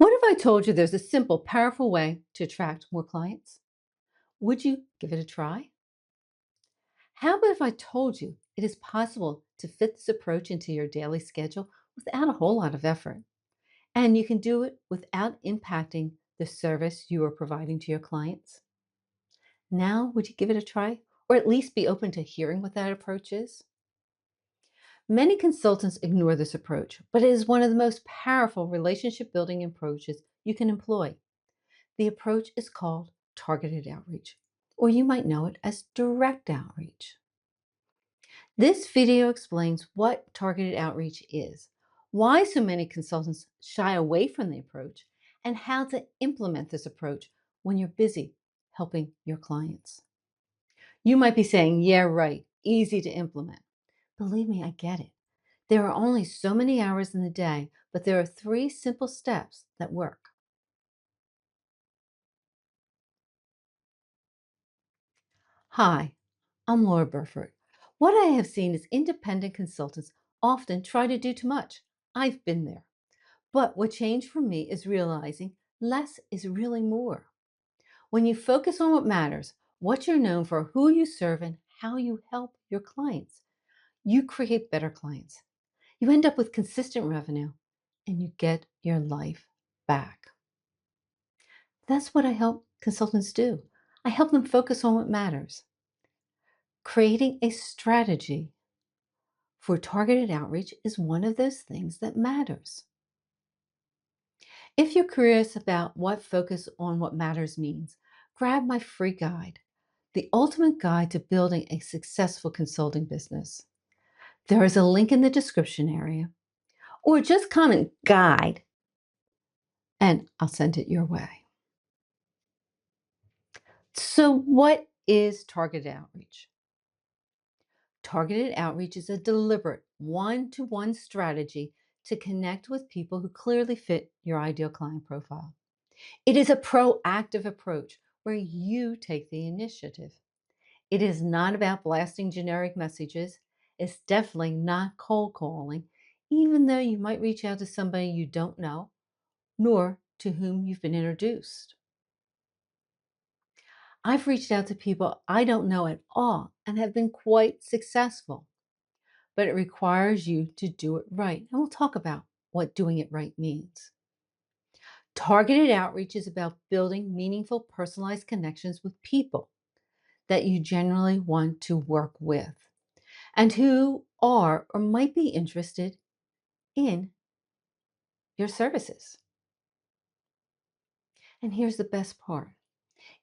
What if I told you there's a simple, powerful way to attract more clients? Would you give it a try? How about if I told you it is possible to fit this approach into your daily schedule without a whole lot of effort? And you can do it without impacting the service you are providing to your clients? Now, would you give it a try? Or at least be open to hearing what that approach is? Many consultants ignore this approach, but it is one of the most powerful relationship building approaches you can employ. The approach is called targeted outreach, or you might know it as direct outreach. This video explains what targeted outreach is, why so many consultants shy away from the approach, and how to implement this approach when you're busy helping your clients. You might be saying, yeah, right, easy to implement. Believe me, I get it. There are only so many hours in the day, but there are three simple steps that work. Hi, I'm Laura Burford. What I have seen is independent consultants often try to do too much. I've been there. But what changed for me is realizing less is really more. When you focus on what matters, what you're known for, who you serve, and how you help your clients, you create better clients. You end up with consistent revenue and you get your life back. That's what I help consultants do. I help them focus on what matters. Creating a strategy for targeted outreach is one of those things that matters. If you're curious about what focus on what matters means, grab my free guide, The Ultimate Guide to Building a Successful Consulting Business. There is a link in the description area, or just comment guide and I'll send it your way. So, what is targeted outreach? Targeted outreach is a deliberate one to one strategy to connect with people who clearly fit your ideal client profile. It is a proactive approach where you take the initiative. It is not about blasting generic messages. It's definitely not cold calling, even though you might reach out to somebody you don't know, nor to whom you've been introduced. I've reached out to people I don't know at all and have been quite successful, but it requires you to do it right. And we'll talk about what doing it right means. Targeted outreach is about building meaningful, personalized connections with people that you generally want to work with and who are or might be interested in your services. And here's the best part,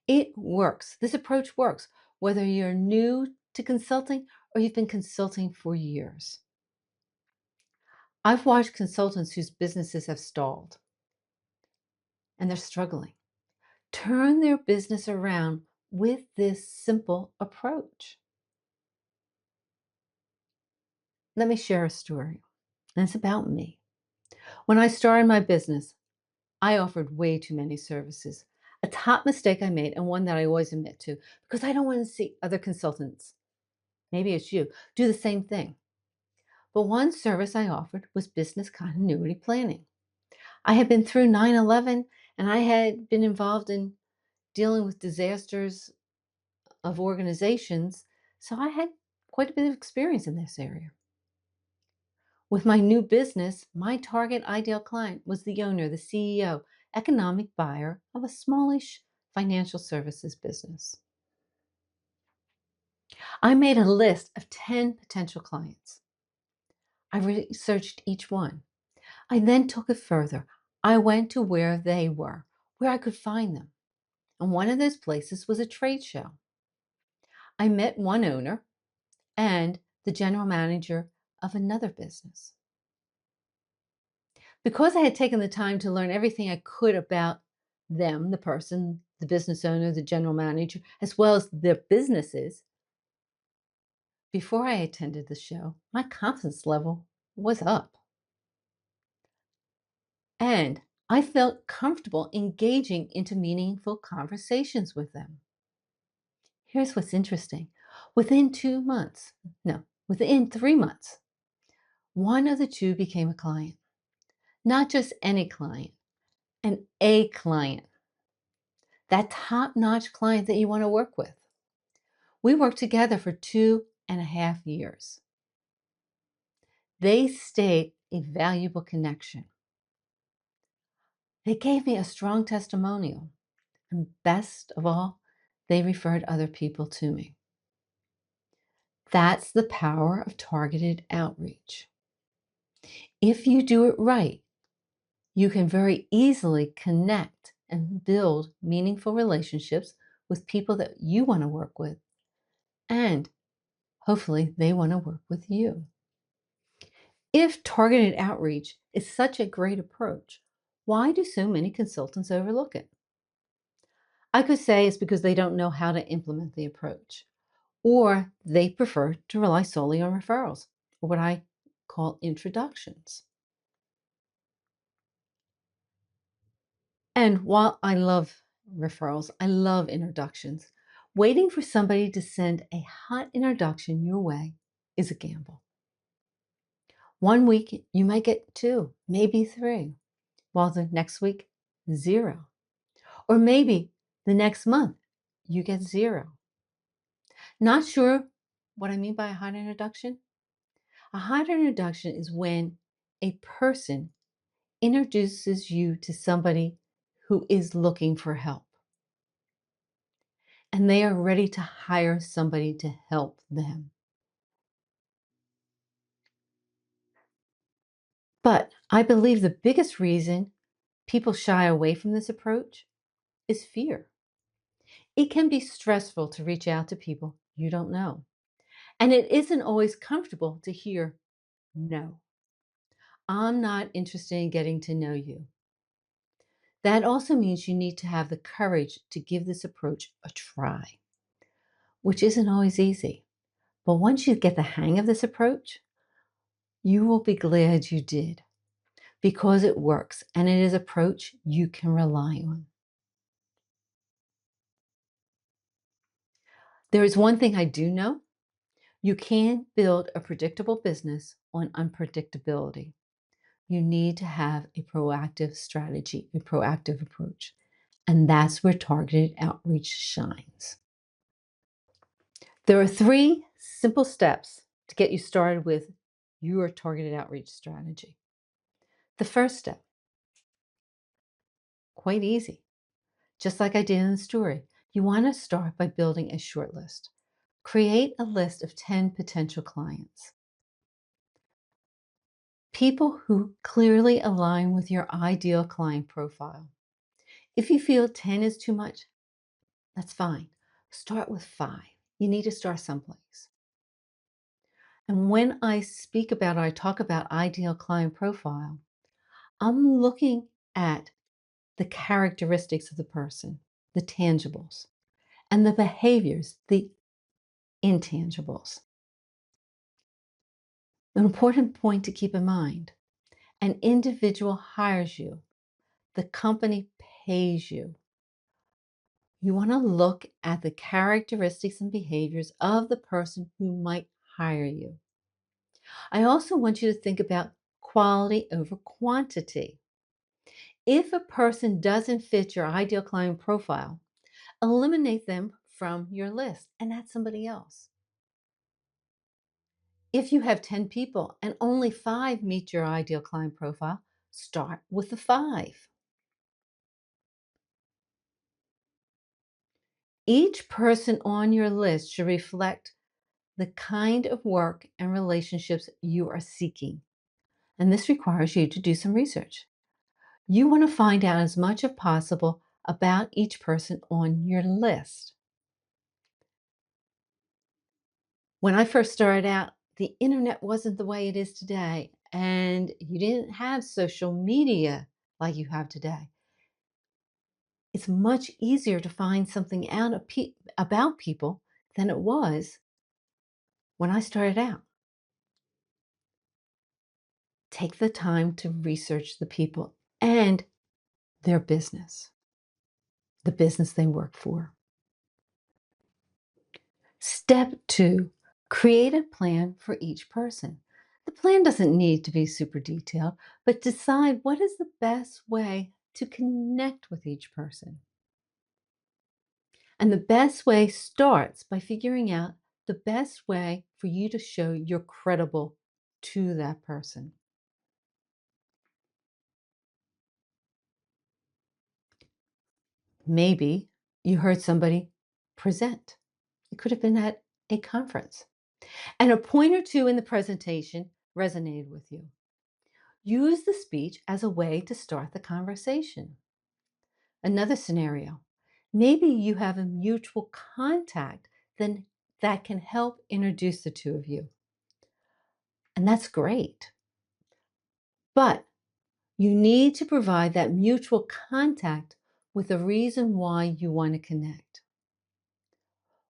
it works. This approach works, whether you're new to consulting or you've been consulting for years. I've watched consultants whose businesses have stalled and they're struggling turn their business around with this simple approach. Let me share a story, and it's about me. When I started my business, I offered way too many services. A top mistake I made, and one that I always admit to, because I don't want to see other consultants, maybe it's you, do the same thing. But one service I offered was business continuity planning. I had been through 9/11 and I had been involved in dealing with disasters of organizations, so I had quite a bit of experience in this area. With my new business, my target ideal client was the owner, the CEO, economic buyer of a smallish financial services business. I made a list of 10 potential clients. I researched each one. I then took it further. I went to where they were, where I could find them. And one of those places was a trade show. I met one owner and the general manager of another business. Because I had taken the time to learn everything I could about them, the person, the business owner, the general manager, as well as their businesses, before I attended the show, my confidence level was up. And I felt comfortable engaging into meaningful conversations with them. Here's what's interesting. Within 2 months, no, within 3 months, one of the two became a client. Not just any client, an A client, that top-notch client that you want to work with. We worked together for 2.5 years. They stayed a valuable connection. They gave me a strong testimonial. And best of all, they referred other people to me. That's the power of targeted outreach. If you do it right, you can very easily connect and build meaningful relationships with people that you want to work with, and hopefully they want to work with you. If targeted outreach is such a great approach, why do so many consultants overlook it? I could say it's because they don't know how to implement the approach, or they prefer to rely solely on referrals, or what I call introductions. And while I love referrals, I love introductions. Waiting for somebody to send a hot introduction your way is a gamble. One week you might get 2, maybe 3, while the next week, 0. Or maybe the next month you get 0. Not sure what I mean by a hot introduction? A hot introduction is when a person introduces you to somebody who is looking for help, and they are ready to hire somebody to help them. But I believe the biggest reason people shy away from this approach is fear. It can be stressful to reach out to people you don't know, and it isn't always comfortable to hear no. I'm not interested in getting to know you. That also means you need to have the courage to give this approach a try, which isn't always easy. But once you get the hang of this approach, you will be glad you did, because it works and it is an approach you can rely on. There is one thing I do know. You can build a predictable business on unpredictability. You need to have a proactive strategy, a proactive approach. And that's where targeted outreach shines. There are 3 simple steps to get you started with your targeted outreach strategy. The first step, quite easy. Just like I did in the story, you want to start by building a short list. Create a list of 10 potential clients. People who clearly align with your ideal client profile. If you feel 10 is too much, that's fine. Start with 5. You need to start someplace. And when I speak about or I talk about ideal client profile, I'm looking at the characteristics of the person, the tangibles, and the behaviors, the intangibles. An important point to keep in mind: an individual hires you, the company pays you. You want to look at the characteristics and behaviors of the person who might hire you. I also want you to think about quality over quantity. If a person doesn't fit your ideal client profile, eliminate them from your list and add somebody else. If you have 10 people and only 5 meet your ideal client profile, start with the 5. Each person on your list should reflect the kind of work and relationships you are seeking. And this requires you to do some research. You want to find out as much as possible about each person on your list. When I first started out, the internet wasn't the way it is today, and you didn't have social media like you have today. It's much easier to find something out about people than it was when I started out. Take the time to research the people and their business, the business they work for. Step 2, create a plan for each person. The plan doesn't need to be super detailed, but decide what is the best way to connect with each person. And the best way starts by figuring out the best way for you to show you're credible to that person. Maybe you heard somebody present. It could have been at a conference, and a point or two in the presentation resonated with you. Use the speech as a way to start the conversation. Another scenario, maybe you have a mutual contact then that can help introduce the two of you. And that's great. But you need to provide that mutual contact with a reason why you want to connect.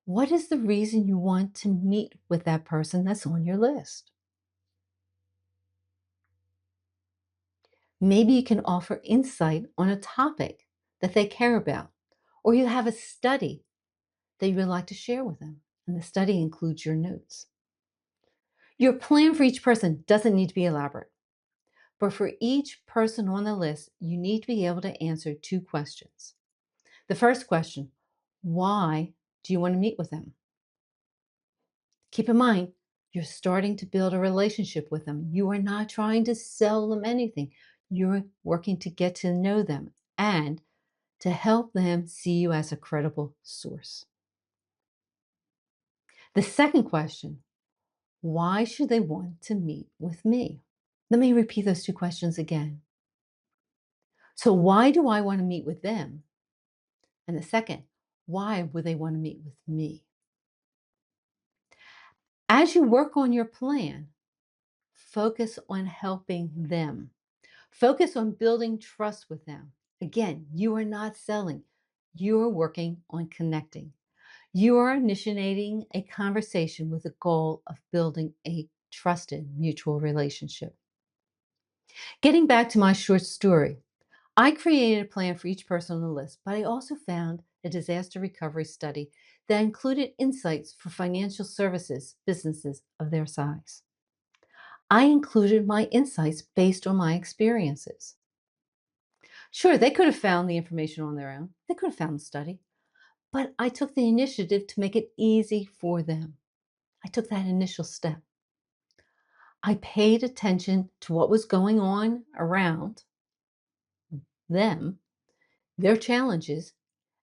What is the reason you want to meet with that person that's on your list? Maybe you can offer insight on a topic that they care about, or you have a study that you would like to share with them, and the study includes your notes. Your plan for each person doesn't need to be elaborate, but for each person on the list, you need to be able to answer two questions. The first question, why do you want to meet with them? Keep in mind, you're starting to build a relationship with them. You are not trying to sell them anything. You're working to get to know them and to help them see you as a credible source. The second question, why should they want to meet with me? Let me repeat those two questions again. So, why do I want to meet with them? And the second, why would they want to meet with me? As you work on your plan, focus on helping them. Focus on building trust with them. Again, you are not selling, you are working on connecting. You are initiating a conversation with the goal of building a trusted mutual relationship. Getting back to my short story, I created a plan for each person on the list, but I also found a disaster recovery study that included insights for financial services businesses of their size. I included my insights based on my experiences. Sure, they could have found the information on their own, they could have found the study, but I took the initiative to make it easy for them. I took that initial step. I paid attention to what was going on around them, their challenges,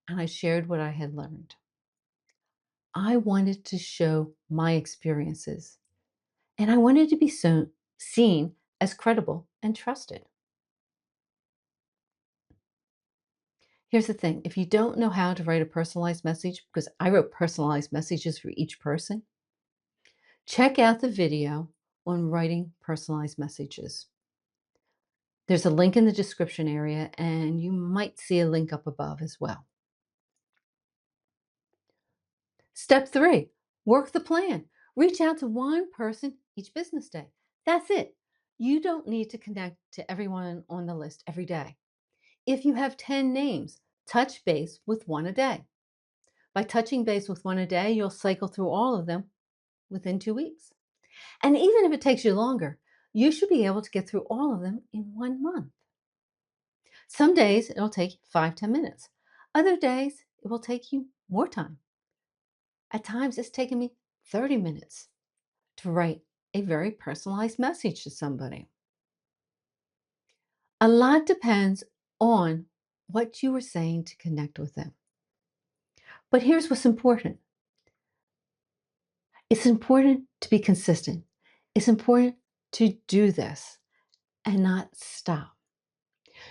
and I shared what I had learned. I wanted to show my experiences, and I wanted to be seen as credible and trusted. Here's the thing, if you don't know how to write a personalized message, because I wrote personalized messages for each person, check out the video on writing personalized messages. There's a link in the description area, and you might see a link up above as well. Step 3, work the plan. Reach out to one person each business day. That's it. You don't need to connect to everyone on the list every day. If you have 10 names, touch base with one a day. By touching base with one a day, you'll cycle through all of them within 2 weeks. And even if it takes you longer, you should be able to get through all of them in 1 month. Some days it'll take 5-10 minutes. Other days it will take you more time. At times it's taken me 30 minutes to write a very personalized message to somebody. A lot depends on what you are saying to connect with them. But here's what's important. It's important to be consistent. It's important to do this and not stop.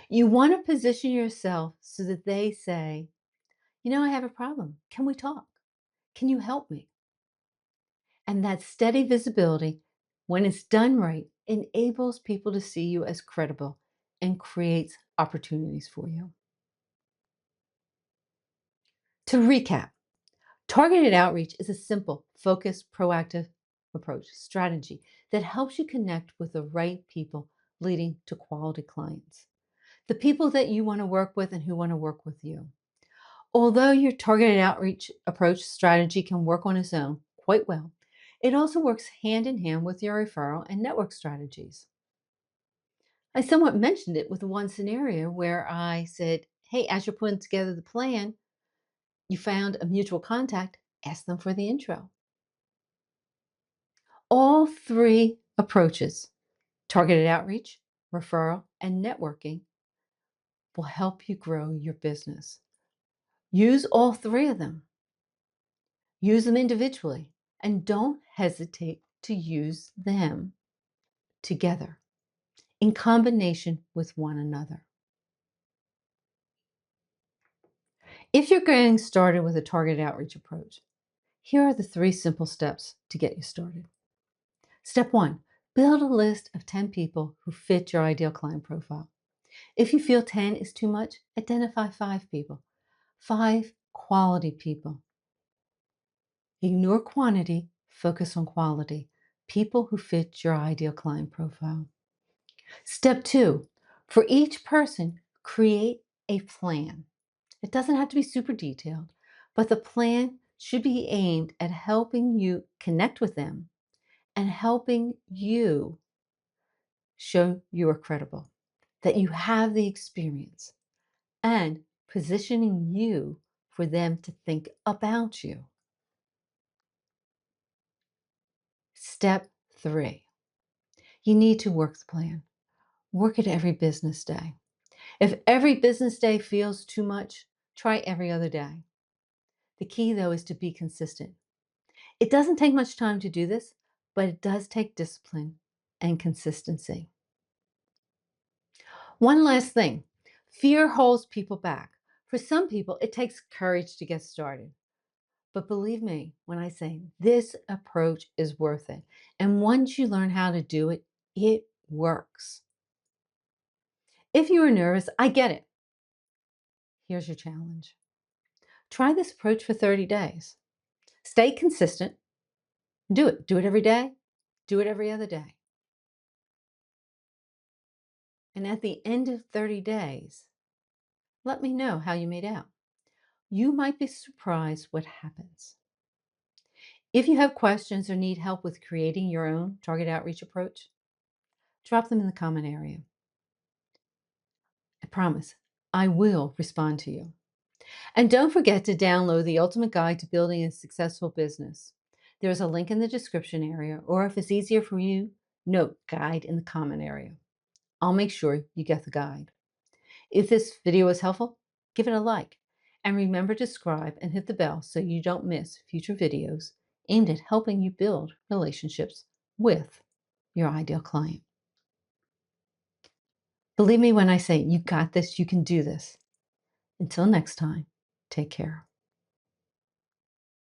You want to position yourself so that they say, I have a problem. Can we talk? Can you help me? And that steady visibility, when it's done right, enables people to see you as credible and creates opportunities for you. To recap, targeted outreach is a simple, focused, proactive approach strategy that helps you connect with the right people, leading to quality clients. The people that you want to work with and who want to work with you. Although your targeted outreach approach strategy can work on its own quite well, it also works hand in hand with your referral and network strategies. I somewhat mentioned it with one scenario where I said, hey, as you're putting together the plan, you found a mutual contact, ask them for the intro. All three approaches, targeted outreach, referral, and networking, will help you grow your business. Use all three of them. Use them individually, and don't hesitate to use them together in combination with one another. If you're getting started with a targeted outreach approach, here are the 3 simple steps to get you started. Step 1, build a list of 10 people who fit your ideal client profile. If you feel 10 is too much, identify 5 people, 5 quality people. Ignore quantity, focus on quality, people who fit your ideal client profile. Step 2, for each person, create a plan. It doesn't have to be super detailed, but the plan should be aimed at helping you connect with them and helping you show you are credible, that you have the experience, and positioning you for them to think about you. Step 3, you need to work the plan. Work it every business day. If every business day feels too much, try every other day. The key, though, is to be consistent. It doesn't take much time to do this, but it does take discipline and consistency. One last thing, fear holds people back. For some people, it takes courage to get started. But believe me when I say this approach is worth it. And once you learn how to do it, it works. If you are nervous, I get it. Here's your challenge. Try this approach for 30 days. Stay consistent. Do it. Do it every day. Do it every other day. And at the end of 30 days, let me know how you made out. You might be surprised what happens. If you have questions or need help with creating your own target outreach approach, drop them in the comment area. I promise I will respond to you. And don't forget to download the Ultimate Guide to Building a Successful Business. There's a link in the description area, or if it's easier for you, note guide in the comment area. I'll make sure you get the guide. If this video was helpful, give it a like. And remember to subscribe and hit the bell so you don't miss future videos aimed at helping you build relationships with your ideal client. Believe me when I say you got this, you can do this. Until next time, take care.